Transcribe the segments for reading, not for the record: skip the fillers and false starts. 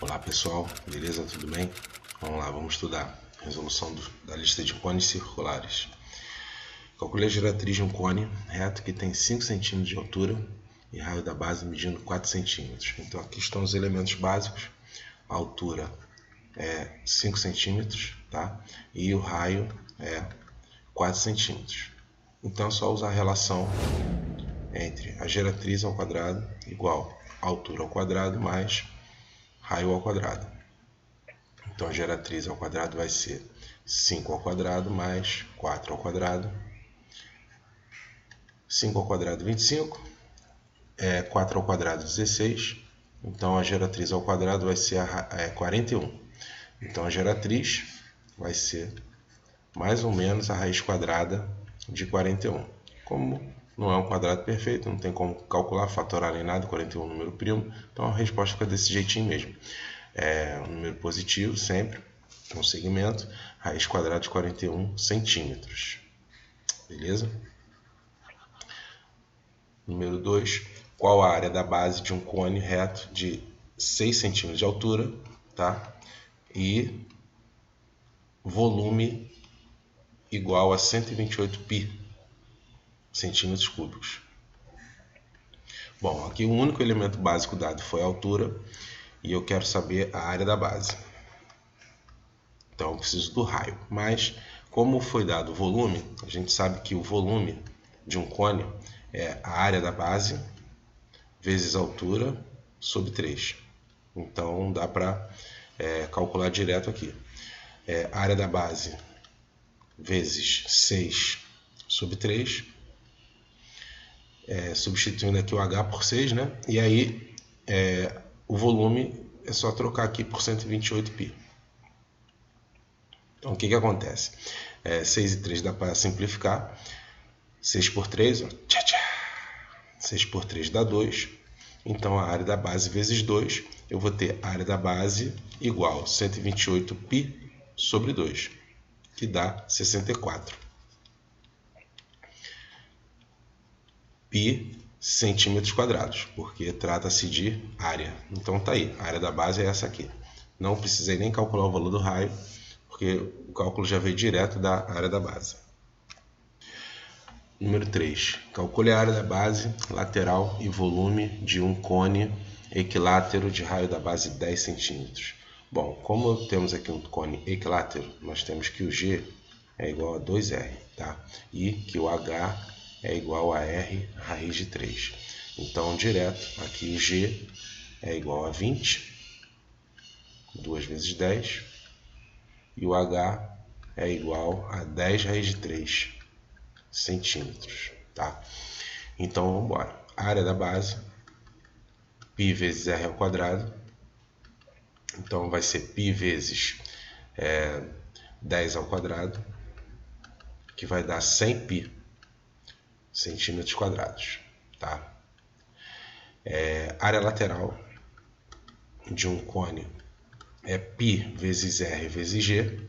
Olá pessoal, beleza? Tudo bem? Vamos lá, vamos estudar resolução da lista de cones circulares. Calcule a geratriz de um cone reto que tem 5 cm de altura e raio da base medindo 4 cm. Então aqui estão os elementos básicos. A altura é 5 cm, tá? E o raio é 4 cm. Então é só usar a relação entre a geratriz ao quadrado igual a altura ao quadrado mais raio ao quadrado. Então a geratriz ao quadrado vai ser 5 ao quadrado mais 4 ao quadrado. 5 ao quadrado 25, 4 ao quadrado 16. Então a geratriz ao quadrado vai ser 41. Então a geratriz vai ser mais ou menos a raiz quadrada de 41. Como não é um quadrado perfeito, não tem como calcular, fatorar nem nada, 41 é um número primo, então a resposta fica desse jeitinho mesmo. É um número positivo sempre, um segmento, raiz quadrada de 41 centímetros. Beleza? Número 2. Qual a área da base de um cone reto de 6 centímetros de altura, tá? E volume igual a 128 pi centímetros cúbicos. Bom, aqui o único elemento básico dado foi a altura e eu quero saber a área da base. Então eu preciso do raio. Mas como foi dado o volume, a gente sabe que o volume de um cone é a área da base vezes a altura sobre 3. Então dá para calcular direto aqui. A área da base vezes 6 sobre 3. Substituindo aqui o H por 6, né? E aí o volume é só trocar aqui por 128 π. Então o que acontece? 6 e 3 dá para simplificar. 6 por 3, ó, 6 por 3 dá 2. Então a área da base vezes 2, eu vou ter a área da base igual a 128 π sobre 2, que dá 64. Pi centímetros quadrados, porque trata-se de área. Então tá aí, a área da base é essa aqui. Não precisei nem calcular o valor do raio, porque o cálculo já veio direto da área da base. Número 3. Calcule a área da base, lateral e volume de um cone equilátero de raio da base 10 centímetros. Bom, como temos aqui um cone equilátero, nós temos que o G é igual a 2R, tá? E que o H é igual a R raiz de 3. Então, direto, aqui o G é igual a 20, 2 vezes 10, e o H é igual a 10 raiz de 3 centímetros, tá? Então, vamos embora. A área da base, π vezes R ao quadrado. Então, vai ser π vezes 10 ao quadrado, que vai dar 100 π centímetros quadrados, tá? Área lateral de um cone é π vezes R vezes G.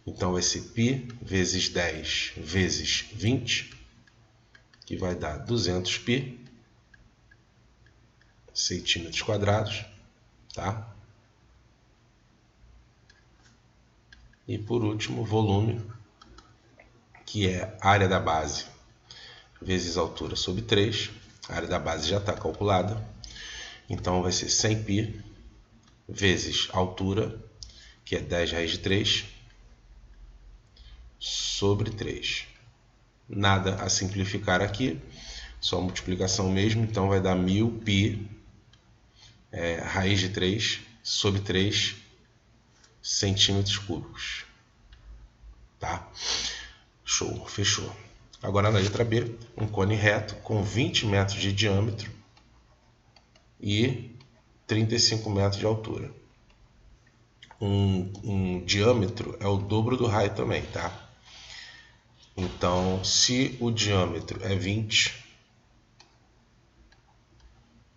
Então vai ser π vezes 10 vezes 20, que vai dar 200 π centímetros quadrados, tá? E por último, volume, que é área da base vezes altura sobre 3. A área da base já está calculada. Então vai ser 100 π vezes altura, que é 10 raiz de 3, sobre 3. Nada a simplificar aqui, só multiplicação mesmo. Então vai dar 1000 π raiz de 3 sobre 3 centímetros cúbicos. Tá? Show, fechou. Agora na letra B, um cone reto com 20 metros de diâmetro e 35 metros de altura. Um diâmetro é o dobro do raio também, tá? Então, se o diâmetro é 20,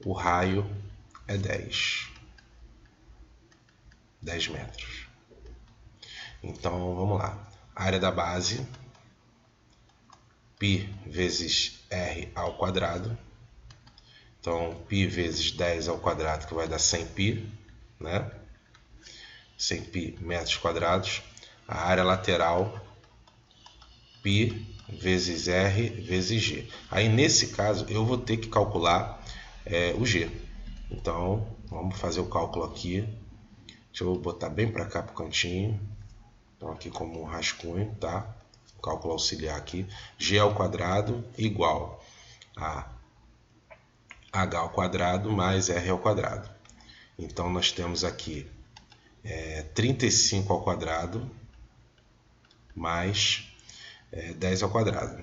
o raio é 10 metros. Então, vamos lá. A área da base, π vezes R ao quadrado. Então, π vezes 10 ao quadrado, que vai dar 100 π, né? sem π metros quadrados, a área lateral π vezes R vezes G. Aí nesse caso eu vou ter que calcular o G. Então vamos fazer o cálculo aqui. Deixa eu botar bem para cá para o cantinho. Então aqui como um rascunho, tá? Cálculo auxiliar aqui. G ao quadrado igual a H ao quadrado mais R ao quadrado. Então nós temos aqui 35 ao quadrado mais 10 ao quadrado.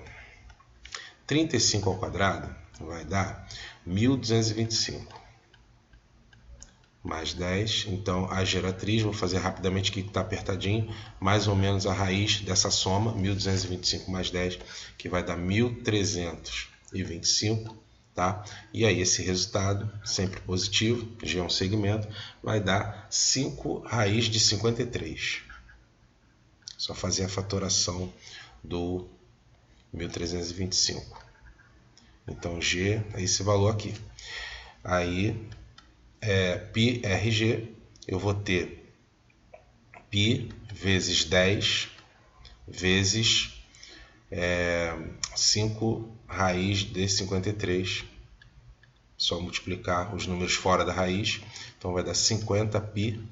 35 ao quadrado vai dar 1225 mais 10. Então a geratriz, vou fazer rapidamente aqui que está apertadinho, mais ou menos a raiz dessa soma, 1225 mais 10, que vai dar 1325. Tá? E aí esse resultado, sempre positivo, G é um segmento, vai dar 5 raiz de 53. Só fazer a fatoração do 1325. Então G é esse valor aqui. Aí πRG, eu vou ter π vezes 10 vezes 5 raiz de 53. Só multiplicar os números fora da raiz. Então vai dar 50π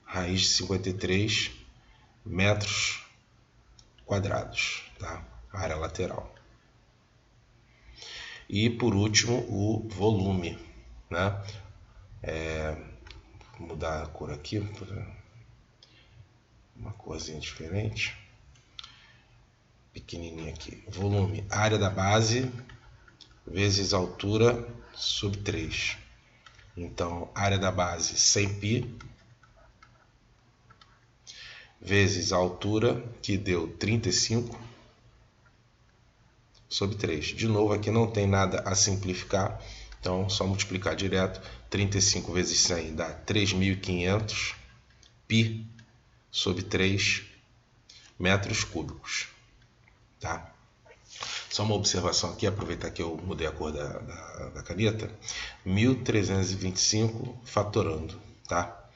raiz de 53 metros quadrados, tá? Área lateral. E por último o volume, né? Vou mudar a cor aqui para uma corzinha diferente. Pequenininha aqui. Volume, área da base vezes altura sobre 3. Então, área da base 100π vezes a altura, que deu 35 sobre 3. De novo, aqui não tem nada a simplificar, então só multiplicar direto. 35 vezes 100 dá 3.500 π sobre 3 metros cúbicos. Tá? Só uma observação aqui, aproveitar que eu mudei a cor da caneta. 1325 fatorando, tá?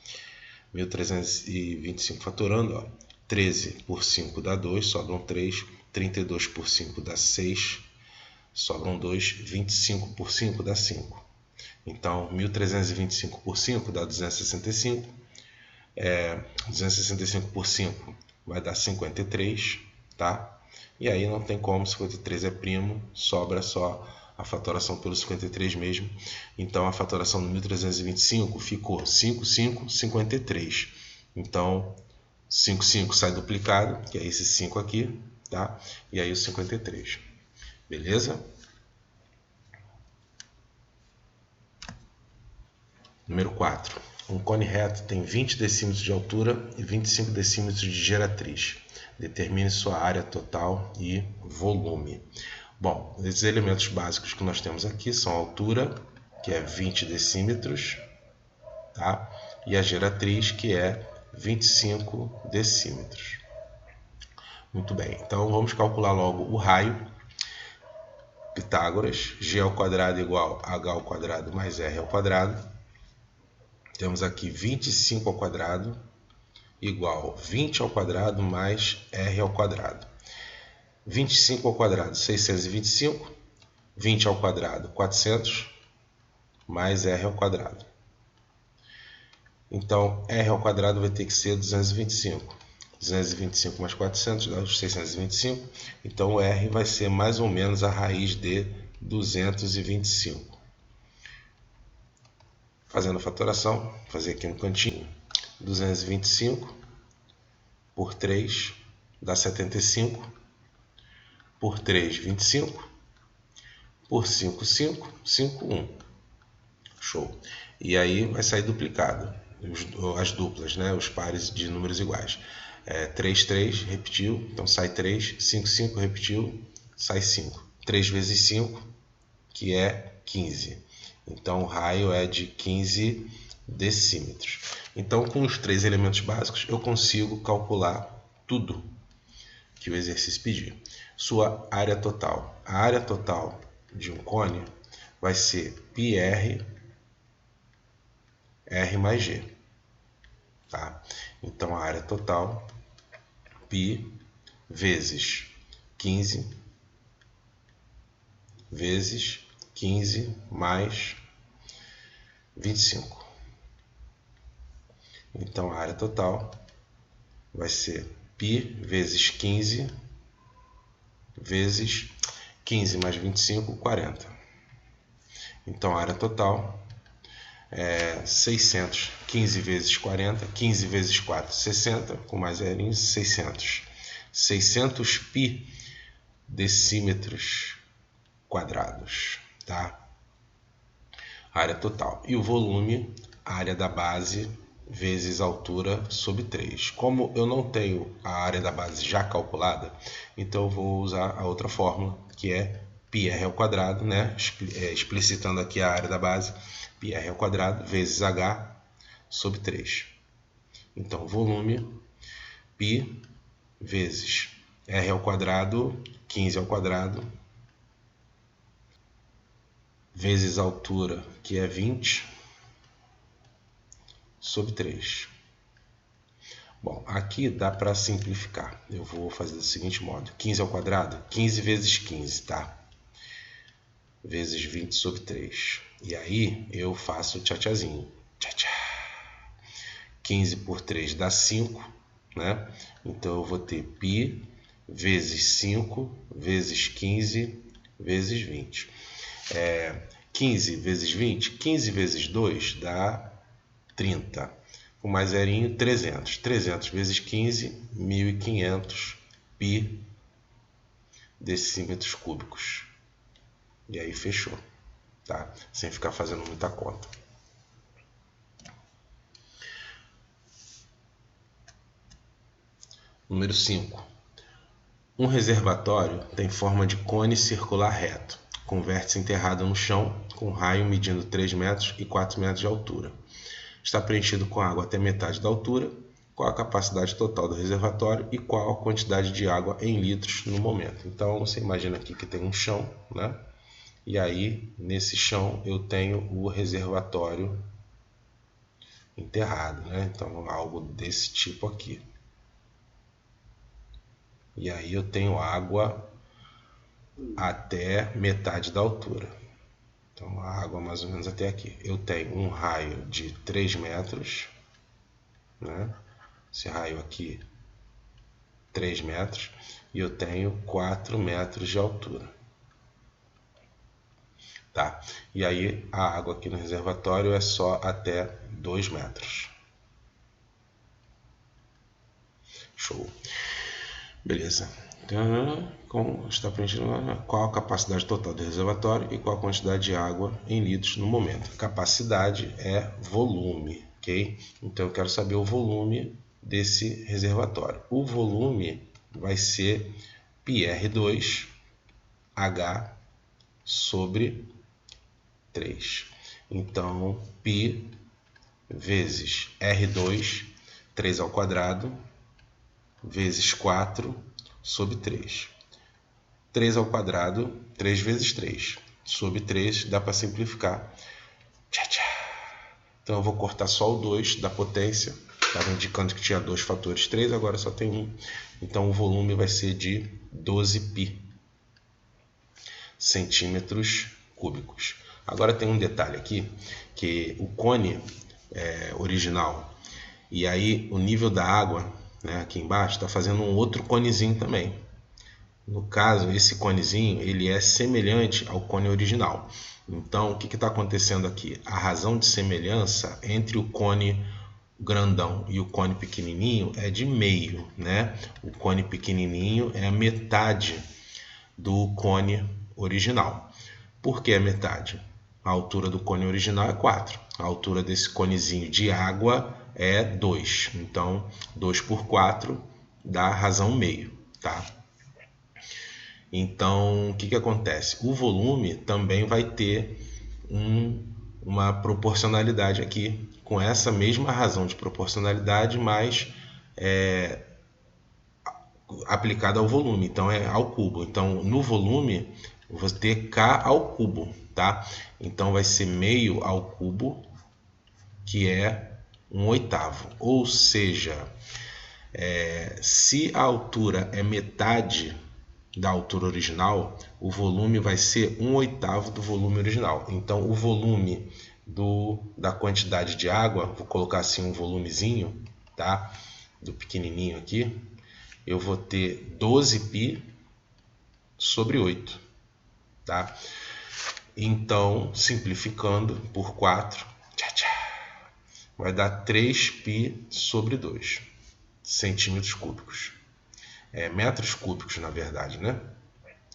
1325 fatorando, ó. 13 por 5 dá 2, sobram 3. 32 por 5 dá 6, sobram 2. 25 por 5 dá 5. Então, 1325 por 5 dá 265. 265 por 5 vai dar 53, tá? E aí não tem como, 53 é primo, sobra só a fatoração pelo 53 mesmo. Então a fatoração do 1325 ficou 5553. Então 55 sai duplicado, que é esse 5 aqui, tá? E aí o 53. Beleza? Número 4. Um cone reto tem 20 decímetros de altura e 25 decímetros de geratriz. Determine sua área total e volume. Bom, esses elementos básicos que nós temos aqui são a altura, que é 20 decímetros, tá? E a geratriz, que é 25 decímetros. Muito bem, então vamos calcular logo o raio. Pitágoras, G ao quadrado igual a H ao quadrado mais R ao quadrado. Temos aqui 25 ao quadrado igual 20 ao quadrado mais R ao quadrado. 25 ao quadrado, 625. 20 ao quadrado, 400, mais R ao quadrado. Então, R ao quadrado vai ter que ser 225. 225 mais 400 dá os 625. Então, o R vai ser mais ou menos a raiz de 225. Fazendo a fatoração, vou fazer aqui no cantinho. 225 por 3 dá 75. Por 3, 25. Por 5, 5. 5, 1. Show. E aí vai sair duplicado. As duplas, né? Os pares de números iguais. 3, 3, repetiu. Então sai 3. 5, 5, repetiu. Sai 5. 3 vezes 5, que é 15. Então o raio é de 15 decímetros. Então, com os 3 elementos básicos, eu consigo calcular tudo que o exercício pedir. Sua área total. A área total de um cone vai ser πr R mais G. tá? Então a área total, π vezes 15 vezes 15 mais 25. Então a área total vai ser π vezes 15 vezes 15 mais 25, 40. Então a área total é 600. 15 vezes 40, 15 vezes 4, 60, com mais zerinho, 600. 600 π decímetros quadrados, tá? Área total. E o volume, área da base vezes altura sobre 3. Como eu não tenho a área da base já calculada, então eu vou usar a outra fórmula, que é πr ao quadrado, né? Explicitando aqui a área da base, πr ao quadrado vezes h sobre 3. Então, volume, π vezes r ao quadrado, 15 ao quadrado, vezes a altura, que é 20, sobre 3. Bom, aqui dá para simplificar. Eu vou fazer do seguinte modo. 15 ao quadrado, 15 vezes 15, tá? Vezes 20 sobre 3. E aí eu faço tchá-tchazinho. Tchá-tchá. 15 por 3 dá 5, né? Então eu vou ter π vezes 5 vezes 15 vezes 20. 15 vezes 20, 15 vezes 2 dá 30. Com mais zerinho, 300. 300 vezes 15, 1.500 π decímetros cúbicos. E aí fechou, tá? Sem ficar fazendo muita conta. Número 5. Um reservatório tem forma de cone circular reto, com vértice enterrado no chão, com raio medindo 3 metros e 4 metros de altura. Está preenchido com água até metade da altura. Qual a capacidade total do reservatório e qual a quantidade de água em litros no momento. Então você imagina aqui que tem um chão, né? E aí nesse chão eu tenho o reservatório enterrado, né? Então algo desse tipo aqui. E aí eu tenho água até metade da altura. Então a água mais ou menos até aqui. Eu tenho um raio de 3 metros, né? Esse raio aqui, 3 metros, e eu tenho 4 metros de altura. Tá? E aí a água aqui no reservatório é só até 2 metros. Show. Beleza. Então, está preenchido qual a capacidade total do reservatório e qual a quantidade de água em litros no momento. Capacidade é volume, ok? Então eu quero saber o volume desse reservatório. O volume vai ser πr2 H sobre 3. Então, π vezes R2, 3 ao quadrado, vezes 4 sobre 3. 3 ao quadrado, 3 vezes 3. Sobre 3 dá para simplificar. Tchá, tchá. Então eu vou cortar só o 2 da potência. Estava indicando que tinha 2 fatores 3, agora só tem 1. Então o volume vai ser de 12 π centímetros cúbicos. Agora tem um detalhe aqui, que o cone original, e aí o nível da água, né, aqui embaixo, está fazendo um outro conezinho também. No caso, esse conezinho ele é semelhante ao cone original. Então, o que está acontecendo aqui? A razão de semelhança entre o cone grandão e o cone pequenininho é de meio, né? O cone pequenininho é a metade do cone original. Por que a metade? A altura do cone original é 4. A altura desse conezinho de água é 2. Então, 2 por 4 dá razão meio, tá? Então, o que acontece? O volume também vai ter uma proporcionalidade aqui, com essa mesma razão de proporcionalidade, mas aplicada ao volume, então é ao cubo. Então, no volume, eu vou ter K ao cubo, tá? Então, vai ser meio ao cubo, que é 1/8. Ou seja, se a altura é metade da altura original, o volume vai ser 1/8 do volume original. Então, o volume da quantidade de água, vou colocar assim um volumezinho, tá? Do pequenininho aqui, eu vou ter 12π sobre 8, tá? Então, simplificando por 4, vai dar 3π sobre 2 centímetros cúbicos. Metros cúbicos, na verdade, né?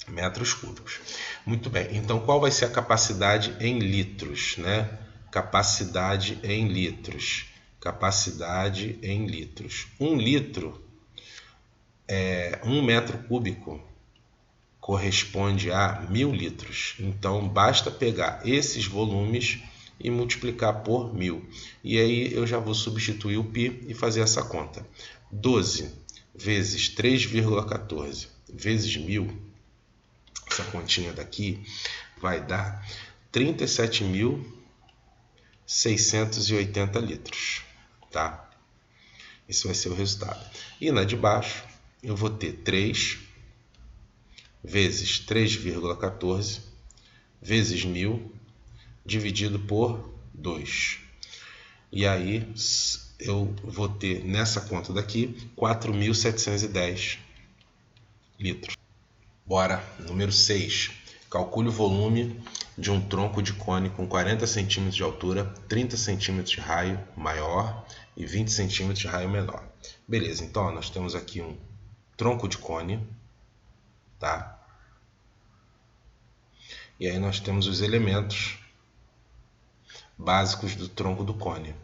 Metros cúbicos. Muito bem. Então, qual vai ser a capacidade em litros, né? Capacidade em litros. Capacidade em litros. 1 litro, 1 metro cúbico, corresponde a 1000 litros. Então, basta pegar esses volumes e multiplicar por 1000. E aí eu já vou substituir o π e fazer essa conta. 12 vezes 3,14 vezes 1000, essa continha daqui vai dar 37.680 litros, tá? Esse vai ser o resultado. E na de baixo eu vou ter 3 vezes 3,14 vezes 1000 dividido por 2. E aí eu vou ter nessa conta daqui 4.710 litros. Bora, número 6. Calcule o volume de um tronco de cone com 40 cm de altura, 30 cm de raio maior e 20 cm de raio menor. Beleza, então nós temos aqui um tronco de cone, tá? E aí nós temos os elementos básicos do tronco do cone,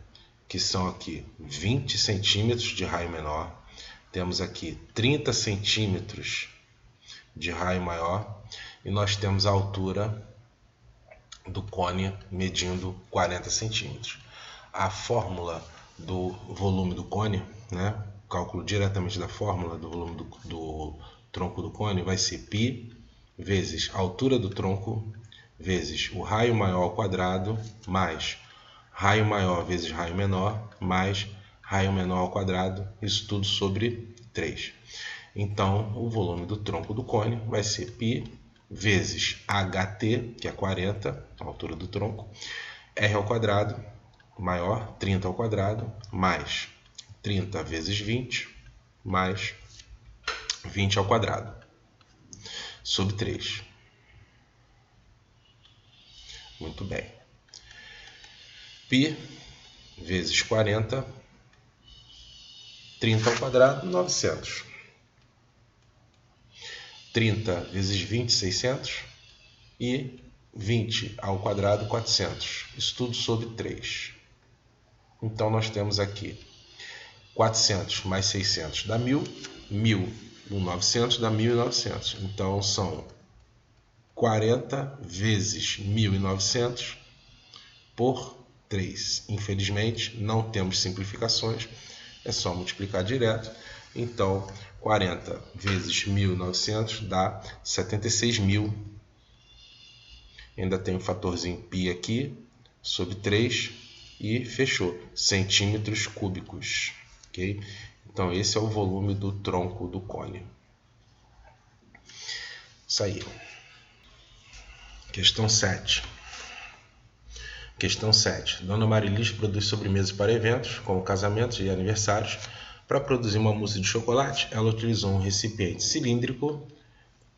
que são aqui 20 centímetros de raio menor, temos aqui 30 centímetros de raio maior e nós temos a altura do cone medindo 40 centímetros. A fórmula do volume do cone, né? Cálculo diretamente da fórmula do volume do tronco do cone vai ser π vezes a altura do tronco vezes o raio maior ao quadrado mais raio maior vezes raio menor mais raio menor ao quadrado, isso tudo sobre 3. Então, o volume do tronco do cone vai ser π vezes HT, que é 40, a altura do tronco, R ao quadrado, maior, 30 ao quadrado, mais 30 vezes 20, mais 20 ao quadrado, sobre 3. Muito bem. Π vezes 40, 30 ao quadrado, 900. 30 vezes 20, 600. E 20 ao quadrado, 400. Isso tudo sobre 3. Então, nós temos aqui 400 mais 600 dá 1000. 1000 no 900 dá 1900. Então, são 40 vezes 1900 por 3. Infelizmente, não temos simplificações. É só multiplicar direto. Então, 40 vezes 1900 dá 76.000. Ainda tem um fatorzinho π aqui, sobre 3, e fechou. Centímetros cúbicos. Okay? Então, esse é o volume do tronco do cone. Isso aí. Questão 7. Questão 7. Dona Marilis produz sobremesas para eventos, como casamentos e aniversários. Para produzir uma mousse de chocolate, ela utilizou um recipiente cilíndrico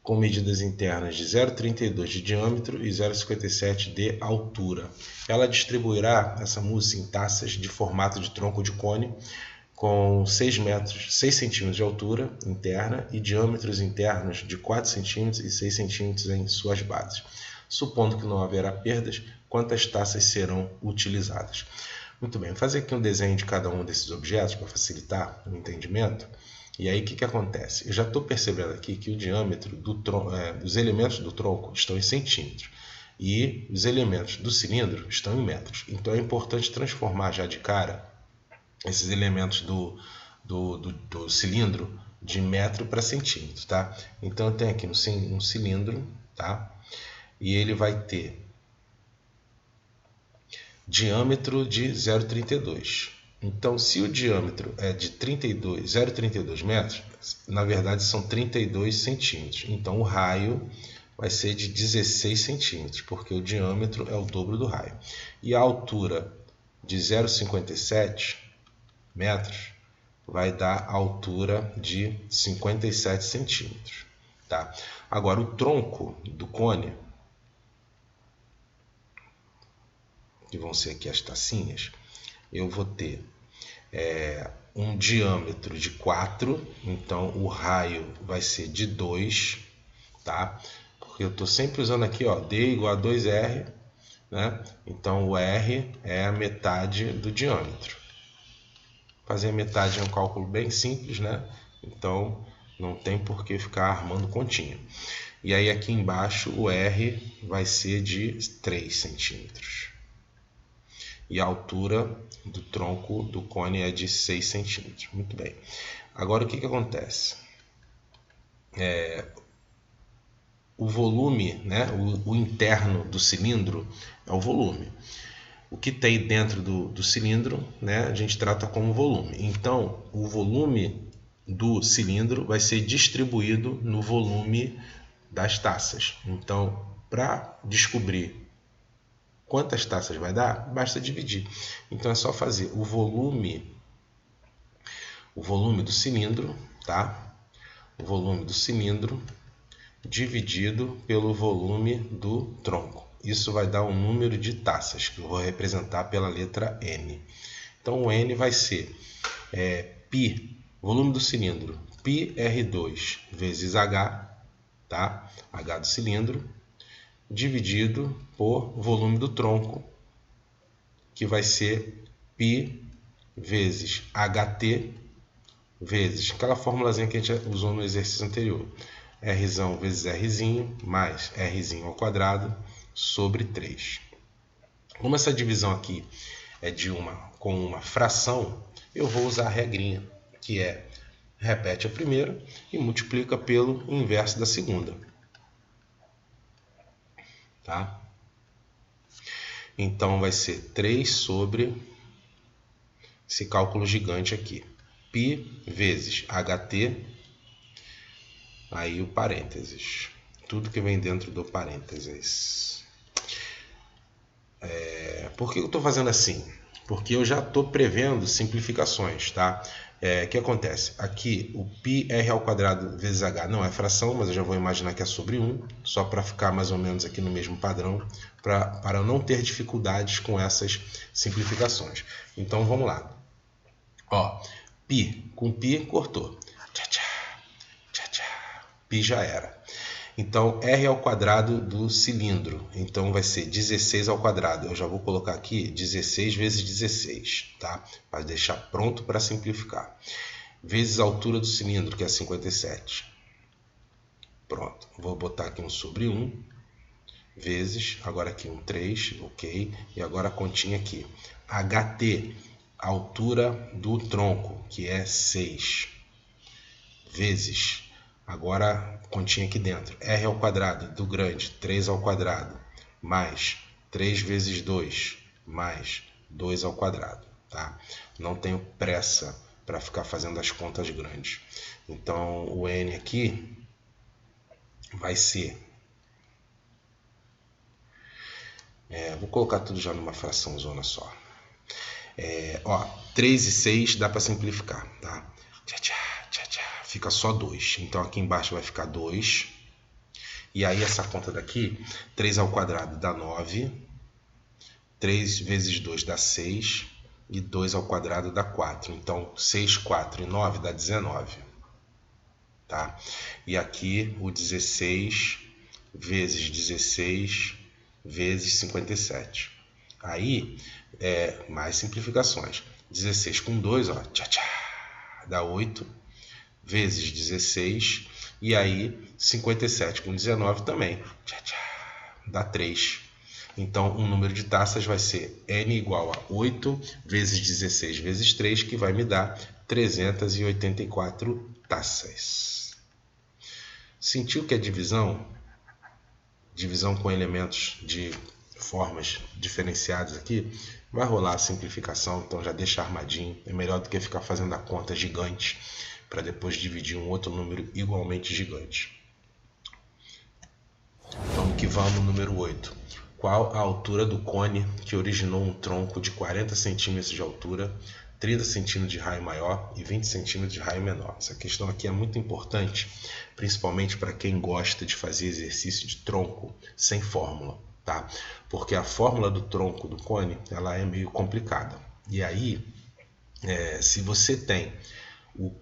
com medidas internas de 0,32 de diâmetro e 0,57 de altura. Ela distribuirá essa mousse em taças de formato de tronco de cone com 6 centímetros de altura interna e diâmetros internos de 4 centímetros e 6 centímetros em suas bases. Supondo que não haverá perdas, quantas taças serão utilizadas? Muito bem, vou fazer aqui um desenho de cada um desses objetos para facilitar o entendimento. E aí o que acontece? Eu já estou percebendo aqui que o diâmetro dos elementos do tronco estão em centímetros e os elementos do cilindro estão em metros. Então é importante transformar já de cara esses elementos do cilindro de metro para centímetro, tá? Então eu tenho aqui um cilindro, tá? E ele vai ter diâmetro de 0,32. Então, se o diâmetro é de 0,32 metros, na verdade são 32 centímetros. Então, o raio vai ser de 16 centímetros, porque o diâmetro é o dobro do raio. E a altura de 0,57 metros vai dar a altura de 57 centímetros. Tá? Agora, o tronco do cone, que vão ser aqui as tacinhas, eu vou ter um diâmetro de 4, então o raio vai ser de 2, tá? Porque eu estou sempre usando aqui, ó, D igual a 2R, né? Então o R é a metade do diâmetro. Fazer a metade é um cálculo bem simples, né? Então não tem por que ficar armando continha. E aí aqui embaixo o R vai ser de 3 centímetros. E a altura do tronco do cone é de 6 centímetros. Muito bem. Agora o que acontece? O volume, né? O interno do cilindro é o volume. O que tem dentro do cilindro, né? A gente trata como volume. Então, o volume do cilindro vai ser distribuído no volume das taças. Então, para descobrir quantas taças vai dar, basta dividir. Então é só fazer o volume do cilindro, tá? O volume do cilindro dividido pelo volume do tronco. Isso vai dar um número de taças, que eu vou representar pela letra N. Então o N vai ser π, volume do cilindro, πr2 vezes H, tá? H do cilindro, dividido por volume do tronco, que vai ser π vezes HT vezes aquela formulazinha que a gente usou no exercício anterior. R vezes R mais R ao quadrado sobre 3. Como essa divisão aqui é com uma fração, eu vou usar a regrinha, que é repete a primeira e multiplica pelo inverso da segunda. Tá? Então vai ser 3 sobre esse cálculo gigante aqui. π vezes HT, aí o parênteses. Tudo que vem dentro do parênteses. Por que eu estou fazendo assim? Porque eu já estou prevendo simplificações, tá? O que acontece? Aqui o πr ao quadrado vezes h não é fração, mas eu já vou imaginar que é sobre 1, só para ficar mais ou menos aqui no mesmo padrão, para eu não ter dificuldades com essas simplificações. Então vamos lá. Ó, π, com π cortou. Tchá, tchá, tchá, tchá. Π já era. Então, R ao quadrado do cilindro. Então, vai ser 16 ao quadrado. Eu já vou colocar aqui 16 vezes 16, tá? Para deixar pronto para simplificar. Vezes a altura do cilindro, que é 57. Pronto. Vou botar aqui um sobre 1. Vezes, agora aqui um 3, ok. E agora a continha aqui. HT, altura do tronco, que é 6. Vezes... Agora, continha aqui dentro. R ao quadrado do grande, 3 ao quadrado, mais 3 vezes 2, mais 2 ao quadrado. Tá? Não tenho pressa para ficar fazendo as contas grandes. Então, o N aqui vai ser... vou colocar tudo já numa fração zona só. 3 e 6 dá para simplificar. Tá? Tchá, tchá. Fica só 2. Então aqui embaixo vai ficar 2. E aí essa conta daqui, 3 ao quadrado dá 9. 3 vezes 2 dá 6. E 2 ao quadrado dá 4. Então 6, 4 e 9 dá 19. Tá? E aqui o 16 vezes 16 vezes 57. Aí, mais simplificações. 16 com 2, ó, tchá, tchá, dá 8. Vezes 16, e aí 57 com 19 também, dá 3. Então, o número de taças vai ser N igual a 8 vezes 16 vezes 3, que vai me dar 384 taças. Sentiu que a divisão com elementos de formas diferenciadas aqui, Vai rolar a simplificação, então já deixa armadinho. É melhor do que ficar fazendo a conta gigante para depois dividir um outro número igualmente gigante. Vamos que vamos, número 8. Qual a altura do cone que originou um tronco de 40 cm de altura, 30 cm de raio maior e 20 cm de raio menor? Essa questão aqui é muito importante, principalmente para quem gosta de fazer exercício de tronco sem fórmula, tá? Porque a fórmula do tronco do cone ela é meio complicada. E aí, se você tem o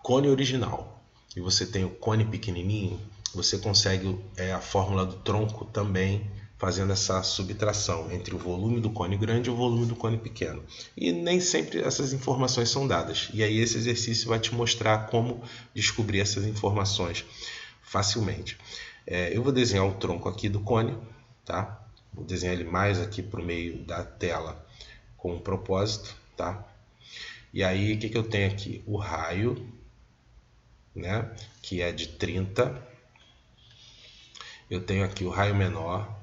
cone original e você tem o cone pequenininho, você consegue a fórmula do tronco também fazendo essa subtração entre o volume do cone grande e o volume do cone pequeno. E nem sempre essas informações são dadas. E aí esse exercício vai te mostrar como descobrir essas informações facilmente. Eu vou desenhar o tronco aqui do cone, tá? Vou desenhar ele mais aqui para o meio da tela com um propósito, tá? E aí o que eu tenho aqui? O raio, né? Que é de 30. Eu tenho aqui o raio menor,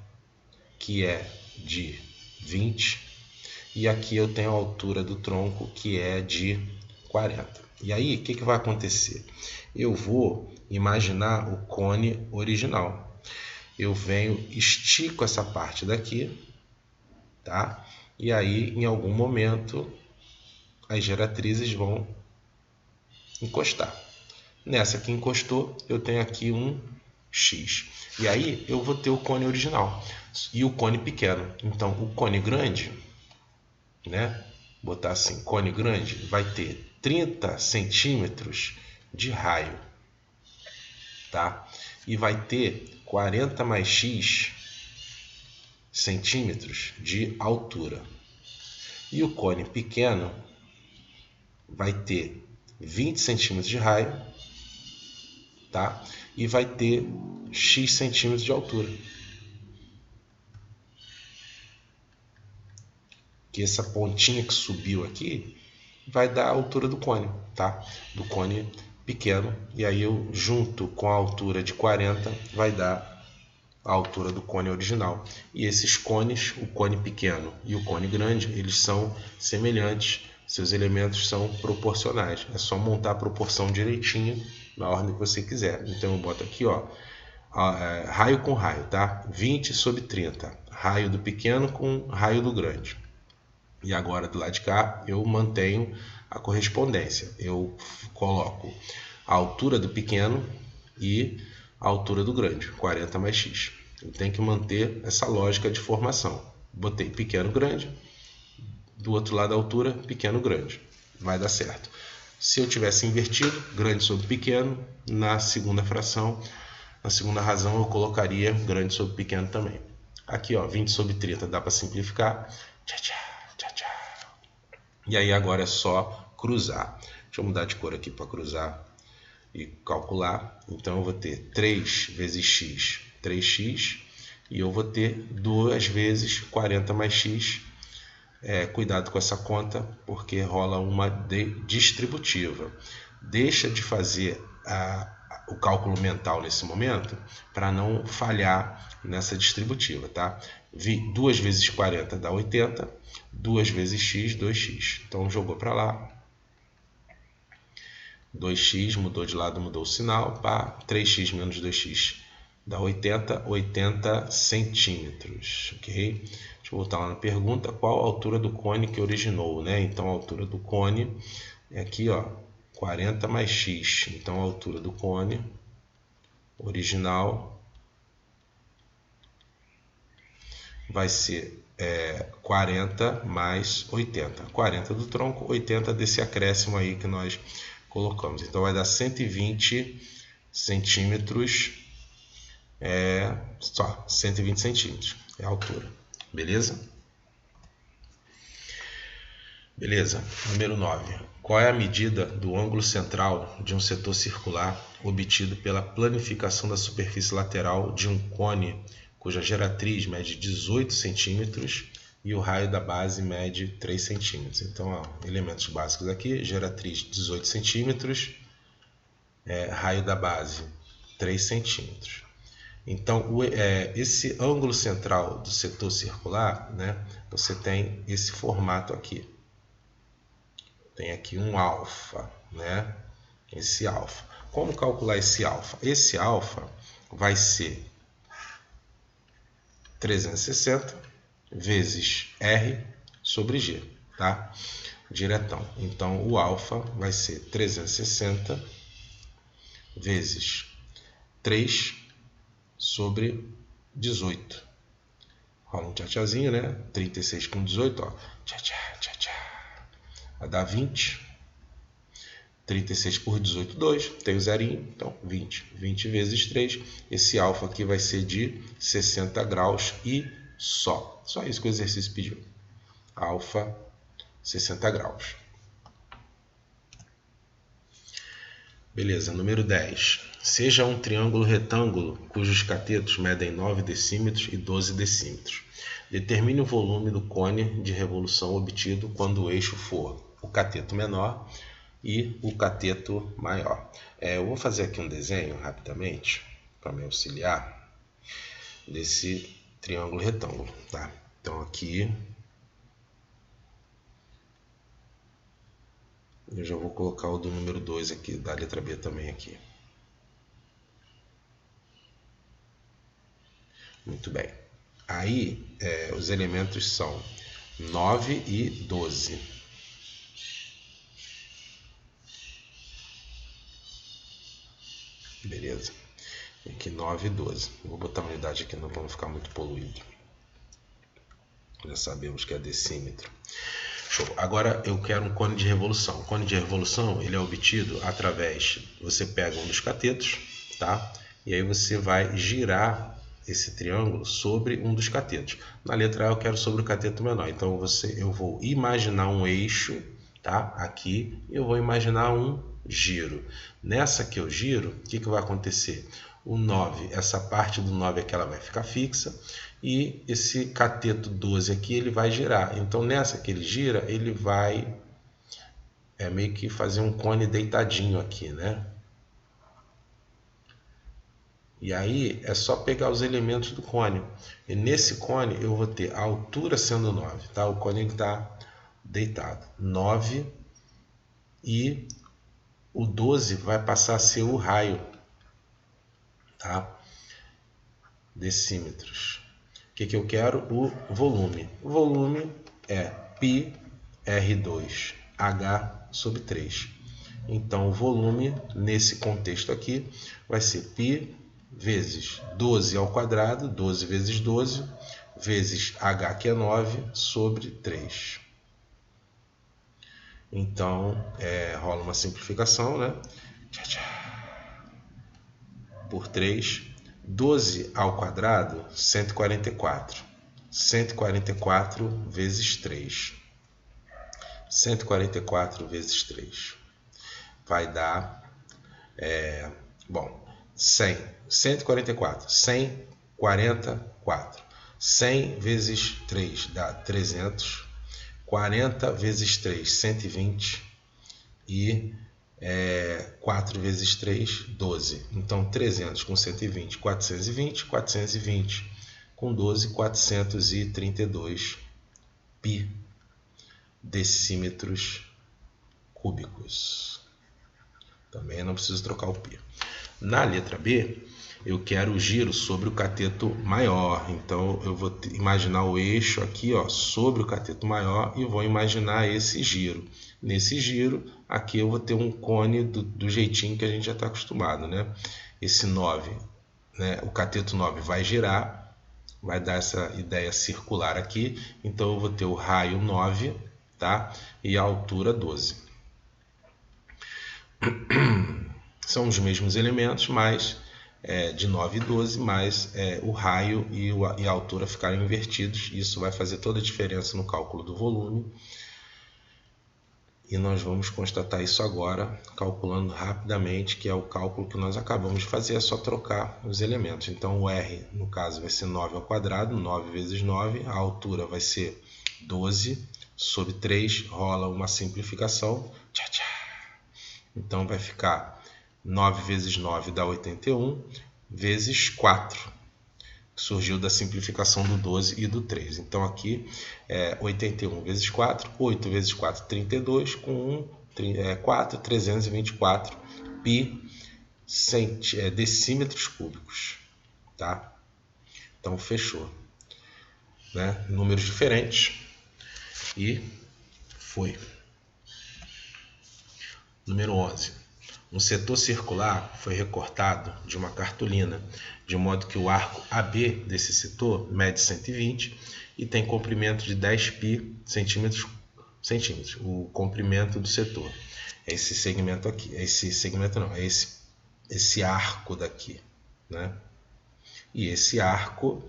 que é de 20, e aqui eu tenho a altura do tronco, que é de 40. E aí, o que vai acontecer? Eu vou imaginar o cone original. Eu venho, estico essa parte daqui, tá? E aí, em algum momento, as geratrizes vão encostar. Nessa que encostou, eu tenho aqui um X. E aí eu vou ter o cone original e o cone pequeno. Então o cone grande, né? Botar assim, cone grande vai ter 30 centímetros de raio, tá? E vai ter 40 mais X centímetros de altura. E o cone pequeno vai ter 20 centímetros de raio, tá? E vai ter X centímetros de altura. Que essa pontinha que subiu aqui vai dar a altura do cone, tá? Do cone pequeno. E aí eu junto com a altura de 40 vai dar a altura do cone original. E esses cones, o cone pequeno e o cone grande, eles são semelhantes. Seus elementos são proporcionais. É só montar a proporção direitinho na ordem que você quiser. Então eu boto aqui, ó, raio com raio, tá? 20 sobre 30. Raio do pequeno com raio do grande. E agora do lado de cá eu mantenho a correspondência. Eu coloco a altura do pequeno e a altura do grande, 40 mais x. Eu tenho que manter essa lógica de formação. Botei pequeno, grande. Do outro lado a altura, pequeno, grande. Vai dar certo. Se eu tivesse invertido, grande sobre pequeno, na segunda fração, na segunda razão eu colocaria grande sobre pequeno também. Aqui, ó, 20 sobre 30 dá para simplificar. Tchau, tchau. E aí agora é só cruzar. Deixa eu mudar de cor aqui para cruzar e calcular. Então eu vou ter 3 vezes x, 3x. E eu vou ter 2 vezes 40 mais x. Cuidado com essa conta, porque rola uma distributiva. Deixa de fazer o cálculo mental nesse momento para não falhar nessa distributiva, tá? 2 vezes 40 dá 80, 2 vezes x, 2x. Então jogou para lá. 2x, mudou de lado, mudou o sinal. Pá, 3x menos 2x dá 80 centímetros, ok? Deixa eu voltar lá na pergunta. Qual a altura do cone que originou, né? Então a altura do cone é aqui, ó, 40 mais x. Então a altura do cone original vai ser 40 mais 80. 40 do tronco, 80 desse acréscimo aí que nós colocamos. Então vai dar 120 centímetros. Só 120 centímetros é a altura. Beleza? Beleza. Número 9. Qual é a medida do ângulo central de um setor circular obtido pela planificação da superfície lateral de um cone cuja geratriz mede 18 centímetros e o raio da base mede 3 centímetros? Então, ó, elementos básicos aqui, geratriz 18 centímetros, raio da base 3 centímetros. Então, esse ângulo central do setor circular, né, você tem esse formato aqui. Tem aqui um alfa, né? Esse alfa. Como calcular esse alfa? Esse alfa vai ser 360 vezes R sobre G, tá? Diretão. Então, o alfa vai ser 360 vezes 3 sobre 18. Rola um tchá-tchazinho, né? 36 com 18, ó. Tchá-tchá, tchá-tchá. Vai dar 20. 36 por 18, 2. Tem o zerinho, então 20. 20 vezes 3. Esse alfa aqui vai ser de 60 graus e só. Só isso que o exercício pediu. Alfa, 60 graus. Beleza, número 10. Seja um triângulo retângulo cujos catetos medem 9 decímetros e 12 decímetros. Determine o volume do cone de revolução obtido quando o eixo for o cateto menor e o cateto maior. Eu vou fazer aqui um desenho rapidamente para me auxiliar desse triângulo retângulo, tá? Então aqui eu já vou colocar o do número 2 aqui, da letra B também aqui. Muito bem. Aí os elementos são 9 e 12. Beleza. Aqui 9 e 12. Vou botar a unidade aqui, não vamos ficar muito poluído. Já sabemos que é decímetro. Show. Agora eu quero um cone de revolução. O cone de revolução ele é obtido através, você pega um dos catetos, tá? E aí você vai girar esse triângulo sobre um dos catetos. Na letra A eu quero sobre o cateto menor. Então eu vou imaginar um eixo, tá? Aqui eu vou imaginar um giro. Nessa que eu giro, o que vai acontecer? O 9, essa parte do 9 aqui ela vai ficar fixa e esse cateto 12 aqui ele vai girar. Então nessa que ele gira, ele vai meio que fazer um cone deitadinho aqui, né? E aí é só pegar os elementos do cone. E nesse cone eu vou ter a altura sendo 9, tá? O cone está deitado. 9 e o 12 vai passar a ser o raio, tá? Decímetros. O que eu quero? O volume. O volume é π R2H sobre 3. Então, o volume, nesse contexto aqui, vai ser π vezes 12 ao quadrado, 12 vezes 12, vezes H, que é 9, sobre 3. Então, rola uma simplificação, né? Por 3. 12 ao quadrado, 144. 144 vezes 3. 144 vezes 3. Vai dar, 100. 144. 144. 100 vezes 3 dá 300. 40 vezes 3, 120. E 4 vezes 3, 12. Então, 300 com 120, 420. 420 com 12, 432 π decímetros cúbicos. Também não preciso trocar o π. Na letra B, eu quero o giro sobre o cateto maior. Então, eu vou imaginar o eixo aqui, ó, sobre o cateto maior e vou imaginar esse giro. Nesse giro, aqui eu vou ter um cone do jeitinho que a gente já está acostumado, né? Esse 9, né? O cateto 9 vai girar, vai dar essa ideia circular aqui. Então, eu vou ter o raio 9, tá? E a altura 12. São os mesmos elementos, mas de 9 e 12, mas o raio e a altura ficaram invertidos. Isso vai fazer toda a diferença no cálculo do volume. E nós vamos constatar isso agora, calculando rapidamente, que é o cálculo que nós acabamos de fazer, é só trocar os elementos. Então o R, no caso, vai ser 9 ao quadrado, 9 vezes 9, a altura vai ser 12, sobre 3, rola uma simplificação. Tchá, tchá. Então vai ficar 9 vezes 9 dá 81, vezes 4, que surgiu da simplificação do 12 e do 3. Então aqui é 81 vezes 4, 8 vezes 4, 32, com 1, 4, 324 pi decímetros cúbicos. Tá? Então fechou. Né? Números diferentes e foi. Número 11. Um setor circular foi recortado de uma cartolina, de modo que o arco AB desse setor mede 120 e tem comprimento de 10 pi centímetros. O comprimento do setor. Esse segmento aqui. Esse segmento não, é esse arco daqui. Né? E esse arco,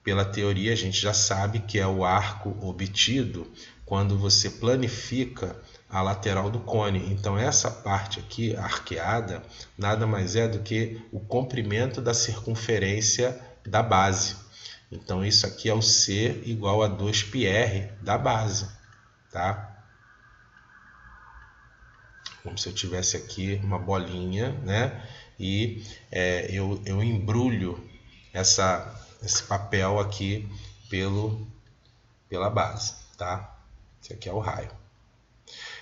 pela teoria, a gente já sabe que é o arco obtido quando você planifica a lateral do cone. Então essa parte aqui, arqueada, nada mais é do que o comprimento da circunferência da base. Então isso aqui é o C igual a 2πr da base. Tá? Como se eu tivesse aqui uma bolinha, né? E eu embrulho esse papel aqui pela base. Tá? Esse aqui é o raio.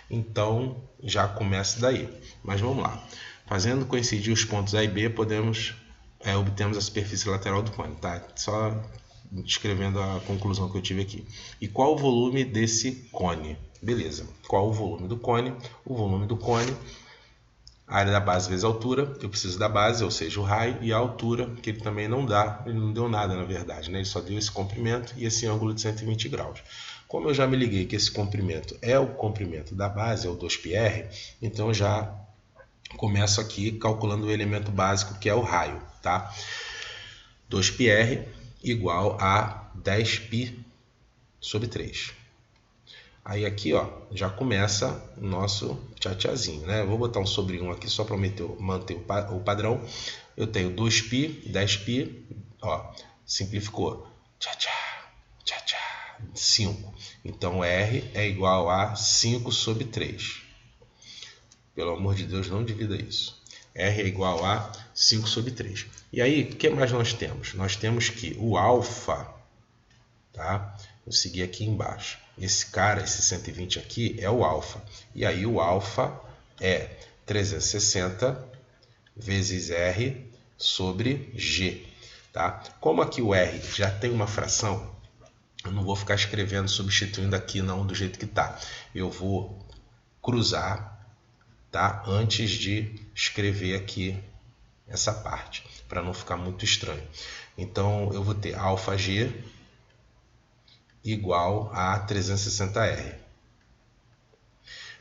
Então já começa daí. Mas vamos lá. Fazendo coincidir os pontos A e B, obtemos a superfície lateral do cone. Tá? Só descrevendo a conclusão que eu tive aqui. E qual o volume desse cone? Beleza. Qual o volume do cone? O volume do cone, a área da base vezes a altura. Eu preciso da base, ou seja, o raio, e a altura, que ele também não dá. Ele não deu nada, na verdade. Né? Ele só deu esse comprimento e esse ângulo de 120 graus. Como eu já me liguei que esse comprimento é o comprimento da base, é o 2πr, então eu já começo aqui calculando o elemento básico, que é o raio. Tá? 2πr igual a 10π sobre 3. Aí aqui já começa o nosso tchá-tchazinho. Né? Eu vou botar um sobre 1 aqui só para manter o padrão. Eu tenho 2π, 10π, simplificou. Tchá-tchá, tchá-tchá. 5. Então R é igual a 5 sobre 3. Pelo amor de Deus, não divida isso. R é igual a 5 sobre 3. E aí, o que mais nós temos? Nós temos que o alfa, tá? Vou seguir aqui embaixo. Esse cara, esse 120 aqui, é o alfa. E aí o alfa é 360 vezes R sobre G. Tá? Como aqui o R já tem uma fração, eu não vou ficar escrevendo, substituindo aqui não do jeito que está. Eu vou cruzar, tá? Antes de escrever aqui essa parte, para não ficar muito estranho. Então eu vou ter alfa G igual a 360R.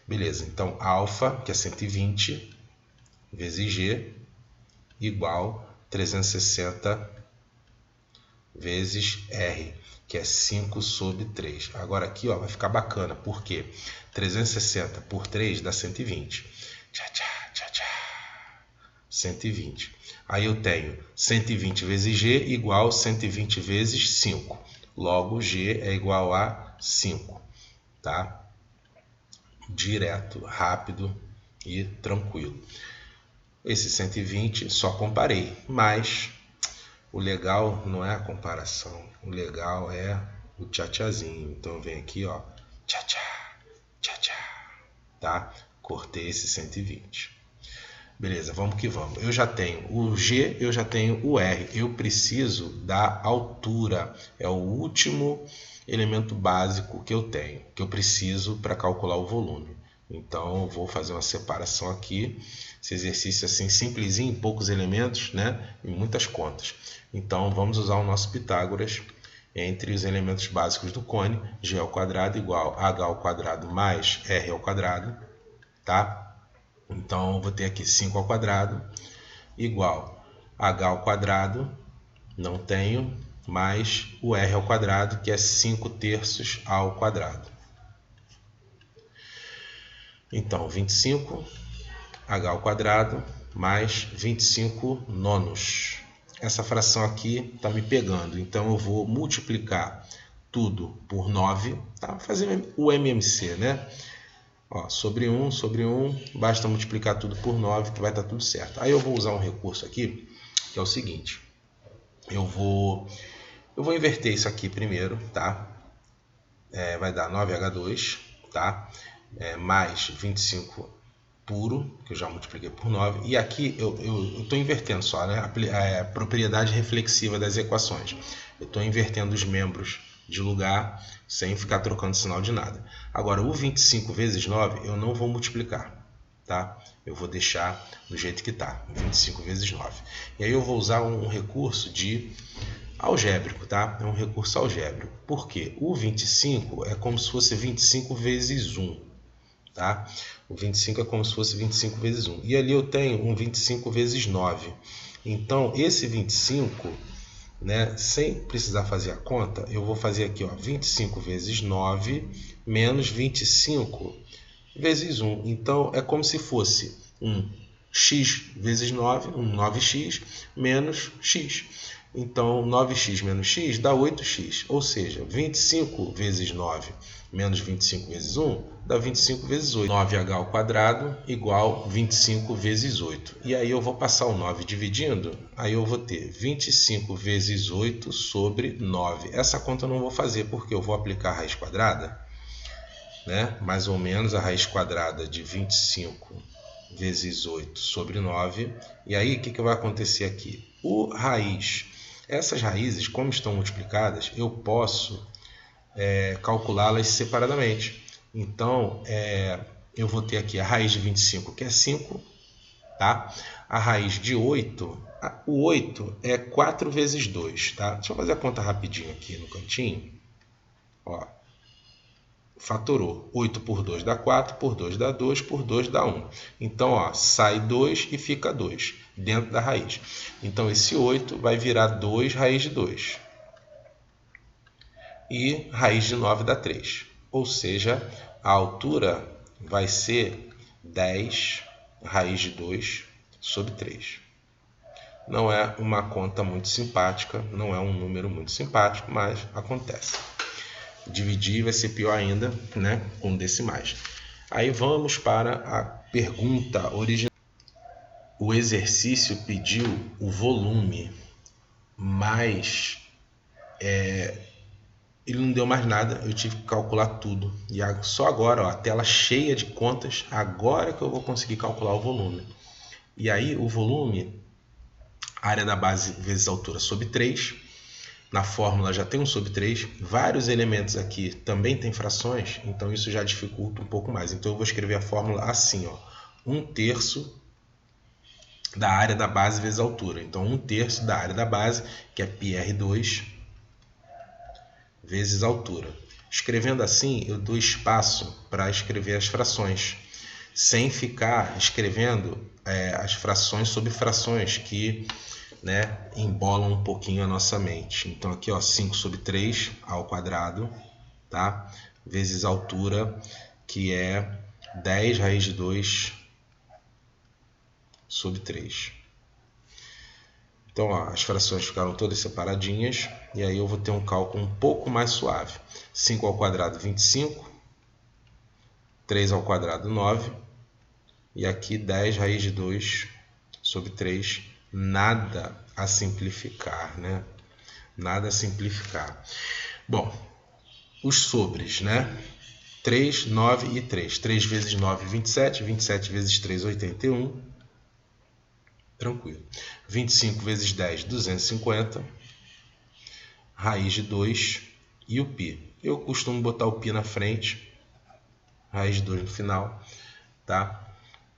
Beleza, então alfa, que é 120, vezes G, igual 360 vezes R, que é 5 sobre 3. Agora aqui vai ficar bacana, porque 360 por 3 dá 120. Tchá, tchá, tchá, tchá. 120. Aí eu tenho 120 vezes G igual 120 vezes 5. Logo, G é igual a 5. Tá? Direto, rápido e tranquilo. Esse 120 só comparei, mas o legal não é a comparação, o legal é o tchá-tchazinho. Então eu venho aqui, tchá-tchá, tchá-tchá, tá? Cortei esse 120. Beleza, vamos que vamos. Eu já tenho o G, eu já tenho o R. Eu preciso da altura. É o último elemento básico que eu tenho, que eu preciso para calcular o volume. Então eu vou fazer uma separação aqui. Esse exercício assim simplesinho, poucos elementos, né? E muitas contas. Então vamos usar o nosso Pitágoras entre os elementos básicos do cone. G ao quadrado igual a H ao quadrado mais R ao quadrado, tá? Então eu vou ter aqui 5 ao quadrado igual a H ao quadrado, não tenho, mais o R ao quadrado, que é 5 terços ao quadrado. Então 25 H ao quadrado mais 25 nonos. Essa fração aqui está me pegando, então eu vou multiplicar tudo por 9, tá? Fazer o MMC, né? Sobre 1, basta multiplicar tudo por 9 que vai estar tudo certo. Aí eu vou usar um recurso aqui que é o seguinte. Eu vou inverter isso aqui primeiro, tá? Vai dar 9H2, tá? Mais 25 puro, que eu já multipliquei por 9. E aqui eu estou invertendo só, né? A propriedade reflexiva das equações. Eu estou invertendo os membros de lugar sem ficar trocando sinal de nada. Agora, o 25 vezes 9 eu não vou multiplicar, tá? Eu vou deixar do jeito que está, 25 vezes 9. E aí eu vou usar um recurso de algébrico, tá? É um recurso algébrico. Por quê? O 25 é como se fosse 25 vezes 1, tá? O 25 é como se fosse 25 vezes 1. E ali eu tenho um 25 vezes 9. Então, esse 25, né, sem precisar fazer a conta, eu vou fazer aqui, ó, 25 vezes 9 menos 25 vezes 1. Então, é como se fosse um x vezes 9, um 9x menos x. Então, 9x menos x dá 8x, ou seja, 25 vezes 9 menos 25 vezes 1 dá 25 vezes 8. 9h ao quadrado igual 25 vezes 8. E aí eu vou passar o 9 dividindo, aí eu vou ter 25 vezes 8 sobre 9. Essa conta eu não vou fazer porque eu vou aplicar a raiz quadrada, né? Mais ou menos a raiz quadrada de 25 vezes 8 sobre 9. E aí o que vai acontecer aqui? Essas raízes, como estão multiplicadas, eu posso calculá-las separadamente. Então, eu vou ter aqui a raiz de 25, que é 5, tá? A raiz de 8, o 8 é 4 vezes 2, tá? Deixa eu fazer a conta rapidinho aqui no cantinho. Ó, fatorou. 8 por 2 dá 4, por 2 dá 2, por 2 dá 1. Então, ó, sai 2 e fica 2 dentro da raiz. Então, esse 8 vai virar 2 raiz de 2. E raiz de 9 dá 3. Ou seja, a altura vai ser 10 raiz de 2 sobre 3. Não é uma conta muito simpática, não é um número muito simpático, mas acontece. Dividir vai ser pior ainda, né, com decimais. Aí vamos para a pergunta original. O exercício pediu o volume, mas ele não deu mais nada, eu tive que calcular tudo. E só agora, ó, a tela cheia de contas, agora que eu vou conseguir calcular o volume. E aí o volume, área da base vezes altura sobre 3. Na fórmula já tem 1 sobre 3. Vários elementos aqui também tem frações, então isso já dificulta um pouco mais. Então eu vou escrever a fórmula assim, ó, 1/3 da área da base vezes altura. Então 1/3 da área da base, que é πr2, vezes altura. Escrevendo assim, eu dou espaço para escrever as frações, sem ficar escrevendo as frações sobre frações que, né, embolam um pouquinho a nossa mente. Então aqui, ó, 5 sobre 3 ao quadrado, tá? Vezes altura, que é 10 raiz de 2 sobre 3. Então, ó, as frações ficaram todas separadinhas, e aí eu vou ter um cálculo um pouco mais suave. 5 ao quadrado, 25. 3 ao quadrado, 9. E aqui 10 raiz de 2 sobre 3. Nada a simplificar, né? Nada a simplificar. Bom, os sobres, né? 3, 9 e 3. 3 vezes 9, 27. 27 vezes 3, 81. Tranquilo. 25 vezes 10, 250. Raiz de 2 e o π. Eu costumo botar o π na frente, raiz de 2 no final, tá?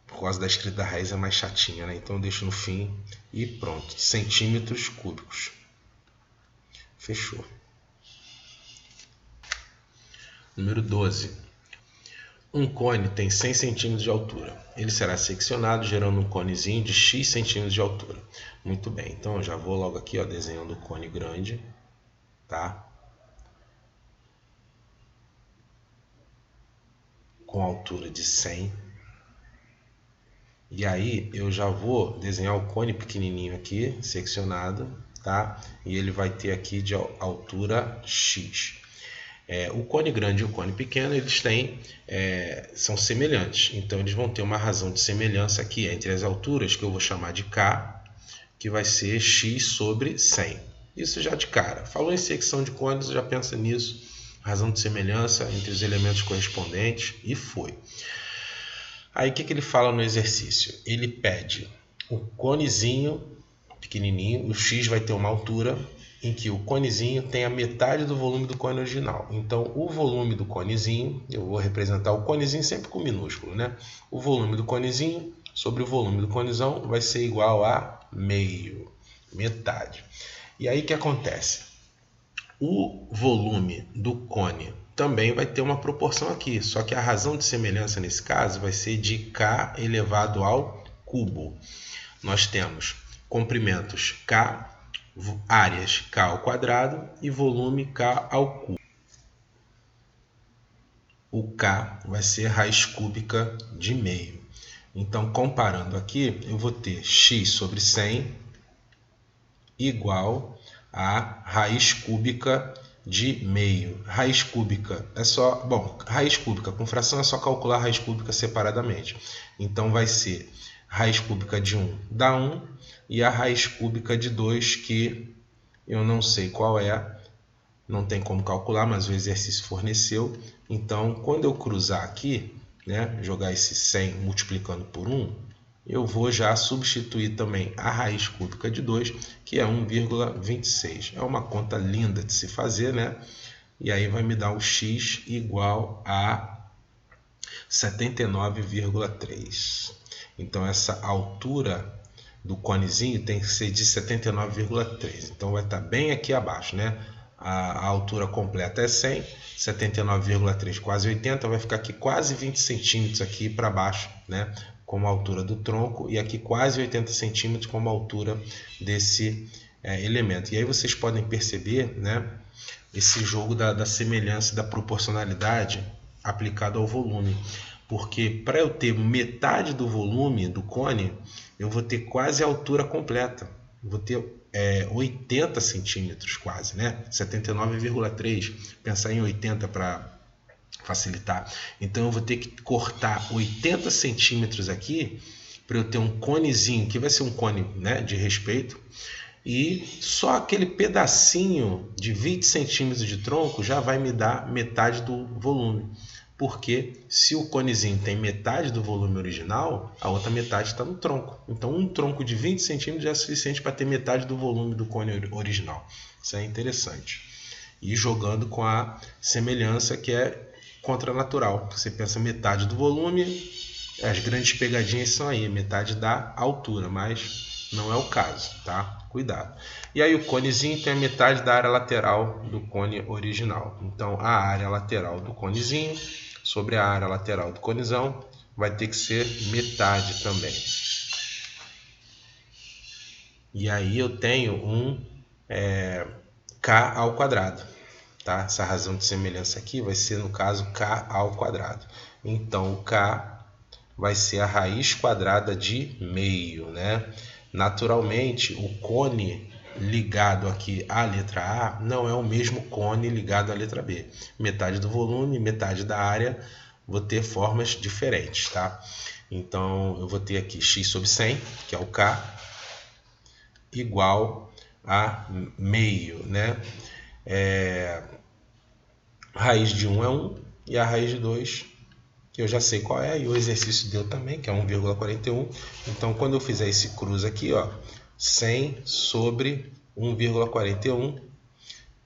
Por causa da escrita da raiz é mais chatinha, né? Então eu deixo no fim e pronto. Centímetros cúbicos. Fechou. Número 12. Um cone tem 100 centímetros de altura. Ele será seccionado, gerando um conezinho de x centímetros de altura. Muito bem, então eu já vou logo aqui, ó, desenhando o cone grande, tá? Com altura de 100. E aí eu já vou desenhar o cone pequenininho aqui, seccionado, tá? E ele vai ter aqui de altura x. O cone grande e o cone pequeno, eles são semelhantes. Então eles vão ter uma razão de semelhança aqui entre as alturas, que eu vou chamar de k, que vai ser x sobre 100. Isso já de cara. Falou em secção de cônios, já pensa nisso. Razão de semelhança entre os elementos correspondentes e foi. Aí o que ele fala no exercício? Ele pede o conezinho pequenininho, o x vai ter uma altura em que o conezinho tem a metade do volume do cone original. Então, o volume do conezinho, eu vou representar o conezinho sempre com minúsculo, né? O volume do conezinho sobre o volume do conezão vai ser igual a meio, metade. E aí o que acontece? O volume do cone também vai ter uma proporção aqui, só que a razão de semelhança nesse caso vai ser de k elevado ao cubo. Nós temos comprimentos k, áreas k ao quadrado e volume k ao cubo. O k vai ser raiz cúbica de meio. Então, comparando aqui, eu vou ter x sobre 100 igual a raiz cúbica de meio. Raiz cúbica é só... Bom, raiz cúbica com fração é só calcular a raiz cúbica separadamente. Então, vai ser raiz cúbica de 1 dá 1 e a raiz cúbica de 2, que eu não sei qual é, não tem como calcular, mas o exercício forneceu. Então, quando eu cruzar aqui, né, jogar esse 100 multiplicando por 1, eu vou já substituir também a raiz cúbica de 2, que é 1,26. É uma conta linda de se fazer, né? E aí vai me dar o x igual a 79,3. Então, essa altura do conezinho tem que ser de 79,3. Então, vai estar bem aqui abaixo, né? A altura completa é 100, 79,3, quase 80, vai ficar aqui quase 20 centímetros aqui para baixo, né? Como a altura do tronco, e aqui quase 80 centímetros como a altura desse elemento. E aí vocês podem perceber, né, esse jogo da semelhança, da proporcionalidade aplicado ao volume. Porque para eu ter metade do volume do cone, eu vou ter quase a altura completa. Eu vou ter 80 centímetros quase, né? 79,3. Pensar em 80 para facilitar. Então eu vou ter que cortar 80 centímetros aqui para eu ter um conezinho, que vai ser um cone, né, de respeito. E só aquele pedacinho de 20 centímetros de tronco já vai me dar metade do volume. Porque se o conezinho tem metade do volume original, a outra metade está no tronco. Então um tronco de 20 centímetros já é suficiente para ter metade do volume do cone original. Isso é interessante. E jogando com a semelhança que é contranatural. Você pensa metade do volume, as grandes pegadinhas são aí, metade da altura, mas não é o caso, tá? Cuidado. E aí o conezinho tem a metade da área lateral do cone original. Então a área lateral do conezinho sobre a área lateral do conezão vai ter que ser metade também. E aí eu tenho um k ao quadrado. Tá? Essa razão de semelhança aqui vai ser, no caso, k ao quadrado. Então, o k vai ser a raiz quadrada de meio, né? Naturalmente, o cone ligado aqui à letra A não é o mesmo cone ligado à letra B. Metade do volume, metade da área, vou ter formas diferentes, tá? Então, eu vou ter aqui x sobre 100, que é o k, igual a meio, né? Raiz de 1 é 1 e a raiz de 2, que eu já sei qual é, e o exercício deu também, que é 1,41. Então, quando eu fizer esse cruz aqui, ó, 100 sobre 1,41,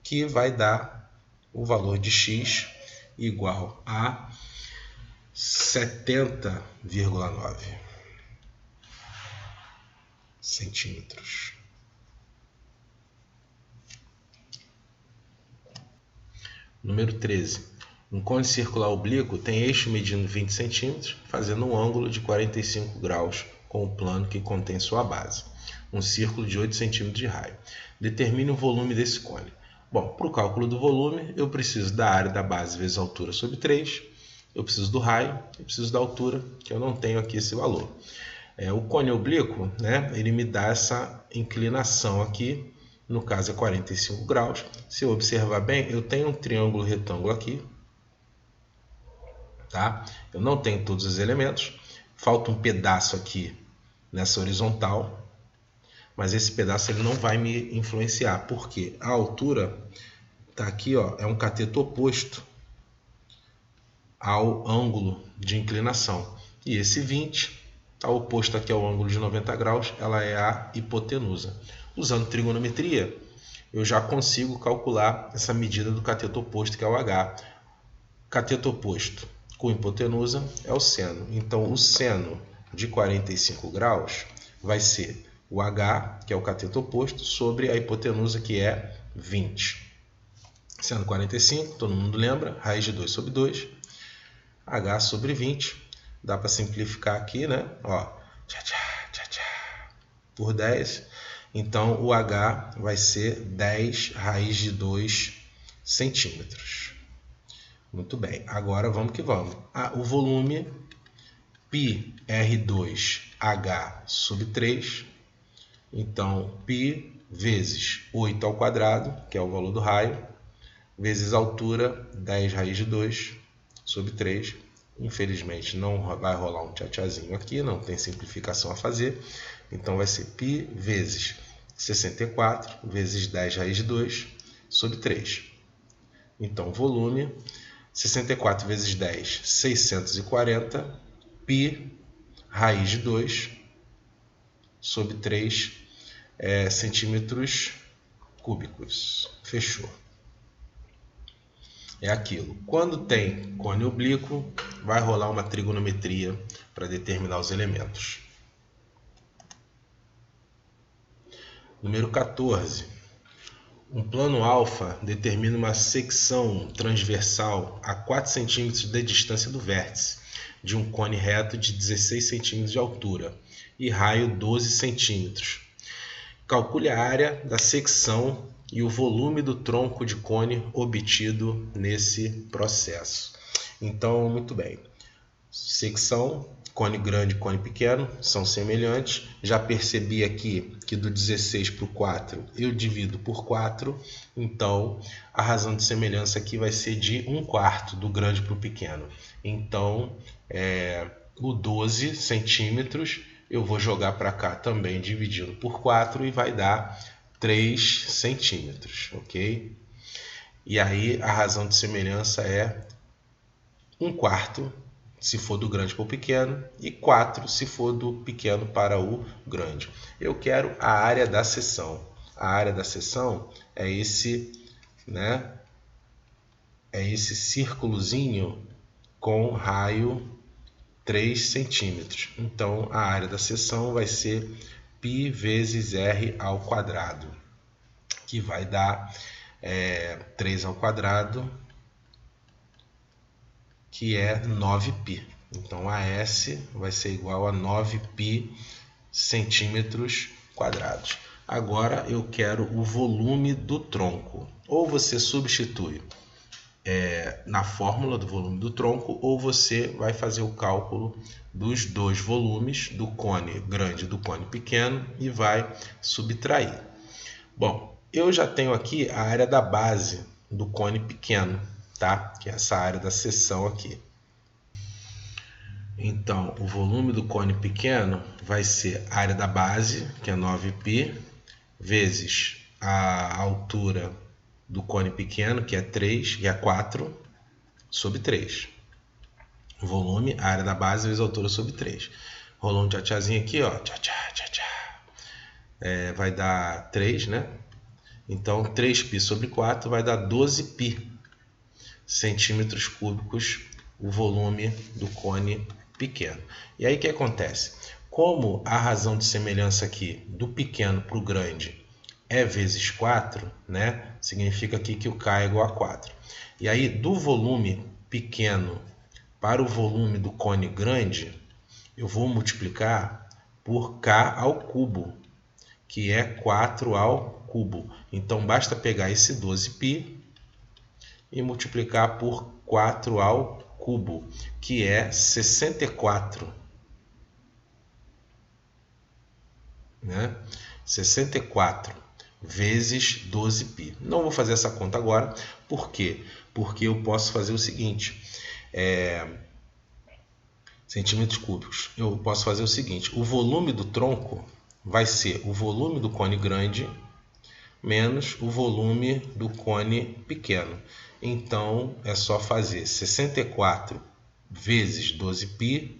que vai dar o valor de x igual a 70,9 centímetros. Número 13. Um cone circular oblíquo tem eixo medindo 20 centímetros, fazendo um ângulo de 45 graus com o plano que contém sua base. Um círculo de 8 centímetros de raio. Determine o volume desse cone. Bom, para o cálculo do volume, eu preciso da área da base vezes a altura sobre 3. Eu preciso do raio, eu preciso da altura, que eu não tenho aqui esse valor. O cone oblíquo, né, ele me dá essa inclinação aqui, no caso é 45 graus. Se eu observar bem, eu tenho um triângulo retângulo aqui, tá? Eu não tenho todos os elementos, falta um pedaço aqui nessa horizontal, mas esse pedaço ele não vai me influenciar, porque a altura está aqui, ó, é um cateto oposto ao ângulo de inclinação. E esse 20 está oposto aqui ao ângulo de 90 graus, ela é a hipotenusa. Usando trigonometria, eu já consigo calcular essa medida do cateto oposto, que é o H. Cateto oposto com hipotenusa é o seno. Então, o seno de 45 graus vai ser o H, que é o cateto oposto, sobre a hipotenusa, que é 20. Seno 45, todo mundo lembra, raiz de 2 sobre 2, H sobre 20. Dá para simplificar aqui, né? Ó, por 10. Então, o H vai ser 10 raiz de 2 centímetros. Muito bem, agora vamos que vamos. O volume πr2h sobre 3. Então, π vezes 8 ao quadrado, que é o valor do raio, vezes altura, 10 raiz de 2 sobre 3. Infelizmente, não vai rolar um tchatchazinho aqui, não tem simplificação a fazer. Então, vai ser π vezes 64 vezes 10 raiz de 2 sobre 3. Então, volume 64 vezes 10, 640, π raiz de 2 sobre 3 centímetros cúbicos. Fechou. É aquilo. Quando tem cone oblíquo, vai rolar uma trigonometria para determinar os elementos. Número 14. Um plano alfa determina uma secção transversal a 4 cm de distância do vértice de um cone reto de 16 cm de altura e raio 12 cm. Calcule a área da secção e o volume do tronco de cone obtido nesse processo. Então, muito bem. Secção, cone grande e cone pequeno são semelhantes. Já percebi aqui que do 16 para o 4 eu divido por 4. Então, a razão de semelhança aqui vai ser de 1/4 do grande para o pequeno. Então, o 12 centímetros eu vou jogar para cá também dividindo por 4 e vai dar 3 centímetros, ok? E aí a razão de semelhança é 1/4 se for do grande para o pequeno e 4 se for do pequeno para o grande. Eu quero a área da seção. A área da seção é esse, né? É esse círculozinho com raio 3 centímetros. Então, a área da seção vai ser π vezes r ao quadrado, que vai dar 3 ao quadrado, que é 9π. Então, AS vai ser igual a 9π centímetros quadrados. Agora, eu quero o volume do tronco. Ou você substitui na fórmula do volume do tronco, ou você vai fazer o cálculo dos dois volumes, do cone grande e do cone pequeno, e vai subtrair. Bom, eu já tenho aqui a área da base do cone pequeno, tá? Que é essa área da seção aqui. Então, o volume do cone pequeno vai ser a área da base, que é 9π, vezes a altura do cone pequeno, que é 3, que é 4, sobre 3. O volume, a área da base, vezes a altura sobre 3. Rolou um tchatchazinho aqui, ó. Vai dar 3, né? Então, 3π sobre 4 vai dar 12π centímetros cúbicos, o volume do cone pequeno. E aí o que acontece? Como a razão de semelhança aqui do pequeno para o grande é vezes 4, né? Significa aqui que o K é igual a 4. E aí, do volume pequeno para o volume do cone grande, eu vou multiplicar por K ao cubo, que é 4 ao cubo. Então, basta pegar esse 12π e multiplicar por 4 ao cubo, que é 64. Né? 64 vezes 12π. Não vou fazer essa conta agora. Por quê? Porque eu posso fazer o seguinte. Centímetros cúbicos. Eu posso fazer o seguinte. O volume do tronco vai ser o volume do cone grande menos o volume do cone pequeno. Então, é só fazer 64 vezes 12π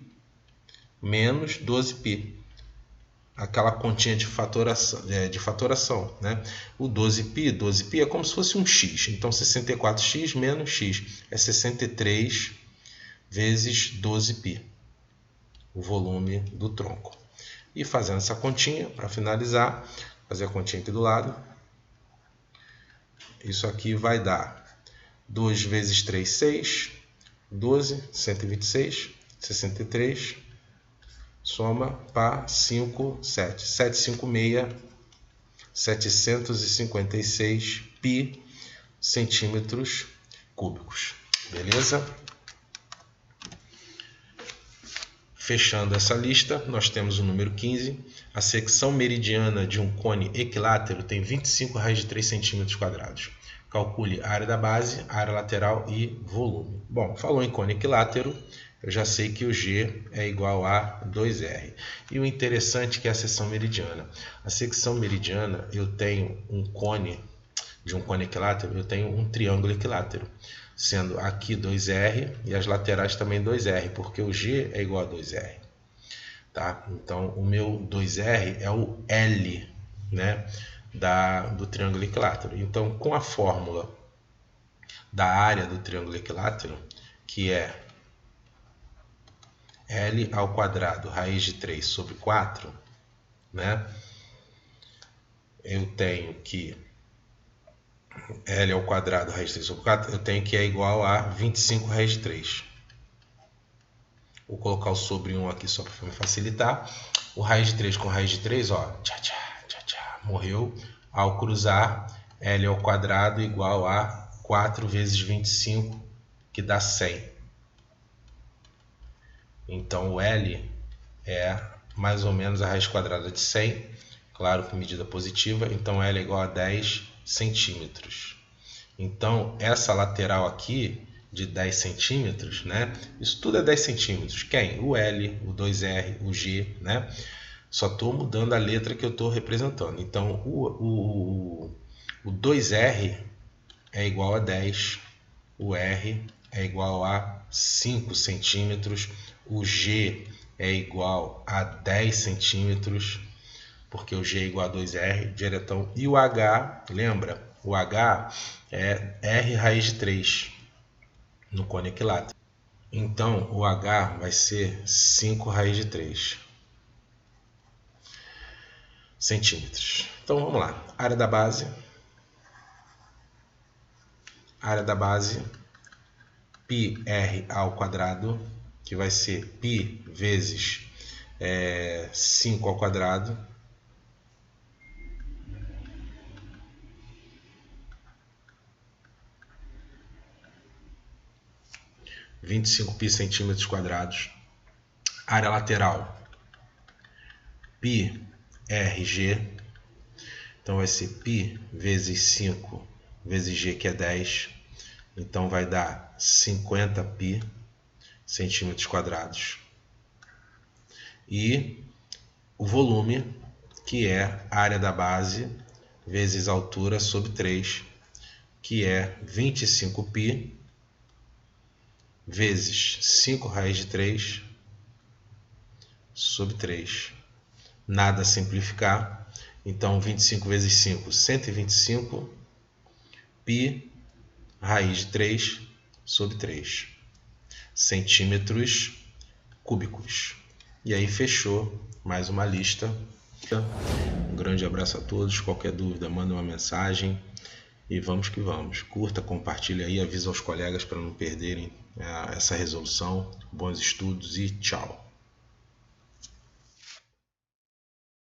menos 12π. Aquela continha de fatoração, né? O 12π é como se fosse um x. Então, 64x menos x é 63 vezes 12π, o volume do tronco. E fazendo essa continha, para finalizar, fazer a continha aqui do lado. Isso aqui vai dar 2 vezes 3, 6, 12, 126, 63, soma para 5, 7. 756, 756 π centímetros cúbicos. Beleza? Fechando essa lista, nós temos o número 15. A secção meridiana de um cone equilátero tem 25 raiz de 3 cm². Calcule a área da base, a área lateral e volume. Bom, falou em cone equilátero, eu já sei que o G é igual a 2R. E o interessante é que é a seção meridiana. A secção meridiana, eu tenho um cone, de um cone equilátero, eu tenho um triângulo equilátero. Sendo aqui 2R e as laterais também 2R, porque o G é igual a 2R. Tá? Então, o meu 2R é o L, né, do triângulo equilátero. Então, com a fórmula da área do triângulo equilátero, que é L ao quadrado raiz de 3 sobre 4, né, eu tenho que L ao quadrado raiz de 3 sobre 4, eu tenho que é igual a 25 raiz de 3. Vou colocar o sobre 1 aqui só para me facilitar. O raiz de 3 com raiz de 3, ó, morreu. Ao cruzar, L ao quadrado igual a 4 vezes 25, que dá 100. Então, o L é mais ou menos a raiz quadrada de 100, claro, com medida positiva. Então, L é igual a 10 centímetros. Então, essa lateral aqui de 10 centímetros, né? Isso tudo é 10 centímetros. Quem? O L, o 2R, o G, né? Só estou mudando a letra que eu estou representando. Então, o 2R é igual a 10, o R é igual a 5 centímetros, o G é igual a 10 centímetros, porque o G é igual a 2R, diretão. E o H, lembra? O H é R raiz de 3 no cone equilátero. Então, o H vai ser 5 raiz de 3 centímetros. Então, vamos lá. Área da base. Área da base, πr ao quadrado, que vai ser π vezes 5 ao quadrado. π centímetros quadrados. Área lateral, πrg. Então vai ser π vezes 5 vezes g, que é 10. Então vai dar 50π centímetros quadrados. E o volume, que é a área da base vezes a altura sobre 3, que é 25π vezes 5 raiz de 3 sobre 3. Nada a simplificar. Então, 25 vezes 5, 125 π raiz de 3 sobre 3 centímetros cúbicos. E aí fechou mais uma lista. Um grande abraço a todos. Qualquer dúvida, manda uma mensagem. E vamos que vamos. Curta, compartilha aí, avisa aos colegas para não perderem essa resolução. Bons estudos e tchau.